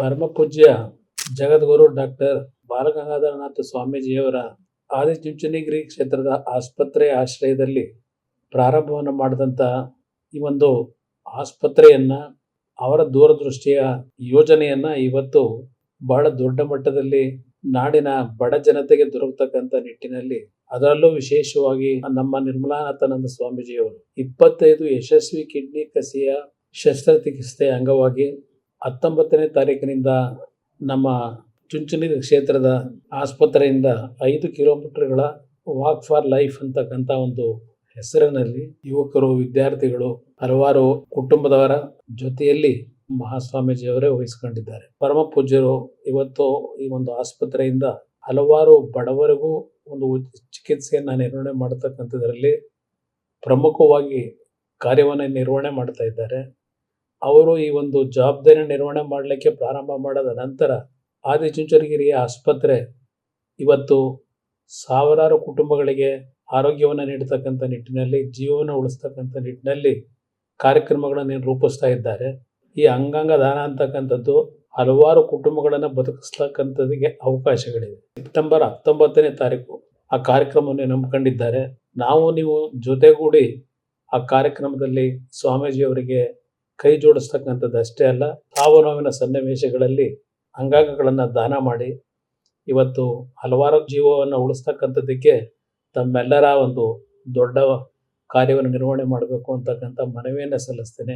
ಪರಮಪೂಜ್ಯ ಜಗದ್ಗುರು ಡಾಕ್ಟರ್ ಬಾಲಗಂಗಾಧರನಾಥ ಸ್ವಾಮೀಜಿಯವರ ಆದಿಚುಂಚನಗಿರಿ ಕ್ಷೇತ್ರದ ಆಸ್ಪತ್ರೆಯ ಆಶ್ರಯದಲ್ಲಿ ಪ್ರಾರಂಭವನ್ನು ಮಾಡಿದಂಥ ಈ ಒಂದು ಆಸ್ಪತ್ರೆಯನ್ನು ಅವರ ದೂರದೃಷ್ಟಿಯ ಯೋಜನೆಯನ್ನು ಇವತ್ತು ಬಹಳ ದೊಡ್ಡ ಮಟ್ಟದಲ್ಲಿ ನಾಡಿನ ಬಡ ಜನತೆಗೆ ದೊರಕತಕ್ಕಂಥ ನಿಟ್ಟಿನಲ್ಲಿ, ಅದರಲ್ಲೂ ವಿಶೇಷವಾಗಿ ನಮ್ಮ ನಿರ್ಮಲಾನಂದ ಸ್ವಾಮೀಜಿಯವರು 25 ಯಶಸ್ವಿ ಕಿಡ್ನಿ ಕಸಿಯ ಶಸ್ತ್ರಚಿಕಿತ್ಸೆಯ ಅಂಗವಾಗಿ 19ನೇ ತಾರೀಕಿನಿಂದ ನಮ್ಮ ಚುಂಚನಗಿರಿ ಕ್ಷೇತ್ರದ ಆಸ್ಪತ್ರೆಯಿಂದ 5 ಕಿಲೋಮೀಟರ್ಗಳ ವಾಕ್ ಫಾರ್ ಲೈಫ್ ಅಂತಕ್ಕಂಥ ಒಂದು ಹೆಸರಿನಲ್ಲಿ ಯುವಕರು, ವಿದ್ಯಾರ್ಥಿಗಳು, ಹಲವಾರು ಕುಟುಂಬದವರ ಜೊತೆಯಲ್ಲಿ ಮಹಾಸ್ವಾಮೀಜಿಯವರೇ ವಹಿಸಿಕೊಂಡಿದ್ದಾರೆ. ಪರಮ ಪೂಜ್ಯರು ಇವತ್ತು ಈ ಒಂದು ಆಸ್ಪತ್ರೆಯಿಂದ ಹಲವಾರು ಬಡವರಿಗೂ ಒಂದು ಚಿಕಿತ್ಸೆಯನ್ನು ನಿರ್ವಹಣೆ ಮಾಡತಕ್ಕಂಥದ್ರಲ್ಲಿ ಪ್ರಮುಖವಾಗಿ ಕಾರ್ಯವನ್ನು ನಿರ್ವಹಣೆ ಮಾಡ್ತಾ ಇದ್ದಾರೆ. ಅವರು ಈ ಒಂದು ಜವಾಬ್ದಾರಿ ನಿರ್ವಹಣೆ ಮಾಡಲಿಕ್ಕೆ ಪ್ರಾರಂಭ ಮಾಡಿದ ನಂತರ ಆದಿಚುಂಚನಗಿರಿಯ ಆಸ್ಪತ್ರೆ ಇವತ್ತು ಸಾವಿರಾರು ಕುಟುಂಬಗಳಿಗೆ ಆರೋಗ್ಯವನ್ನು ನೀಡತಕ್ಕಂಥ ನಿಟ್ಟಿನಲ್ಲಿ, ಜೀವನ ಉಳಿಸ್ತಕ್ಕಂಥ ನಿಟ್ಟಿನಲ್ಲಿ ಕಾರ್ಯಕ್ರಮಗಳನ್ನು ರೂಪಿಸ್ತಾ ಇದ್ದಾರೆ. ಈ ಅಂಗಾಂಗ ದಾನ ಅಂತಕ್ಕಂಥದ್ದು ಹಲವಾರು ಕುಟುಂಬಗಳನ್ನು ಬದುಕಿಸ್ತಕ್ಕಂಥದ್ದಿಗೆ ಅವಕಾಶಗಳಿವೆ. ಸೆಪ್ಟೆಂಬರ್ 19ನೇ ತಾರೀಕು ಆ ಕಾರ್ಯಕ್ರಮವನ್ನು ನಂಬಿಕೊಂಡಿದ್ದಾರೆ. ನಾವು ನೀವು ಜೊತೆಗೂಡಿ ಆ ಕಾರ್ಯಕ್ರಮದಲ್ಲಿ ಸ್ವಾಮೀಜಿಯವರಿಗೆ ಕೈ ಜೋಡಿಸ್ತಕ್ಕಂಥದ್ದು ಅಷ್ಟೇ ಅಲ್ಲ, ಸಾವು ನೋವಿನ ಸನ್ನಿವೇಶಗಳಲ್ಲಿ ಅಂಗಾಂಗಗಳನ್ನು ದಾನ ಮಾಡಿ ಇವತ್ತು ಹಲವಾರು ಜೀವವನ್ನು ಉಳಿಸ್ತಕ್ಕಂಥದ್ದಕ್ಕೆ ತಮ್ಮೆಲ್ಲರ ಒಂದು ದೊಡ್ಡ ಕಾರ್ಯವನ್ನು ನಿರ್ವಹಣೆ ಮಾಡಬೇಕು ಅಂತಕ್ಕಂಥ ಮನವಿಯನ್ನು ಸಲ್ಲಿಸ್ತೇನೆ.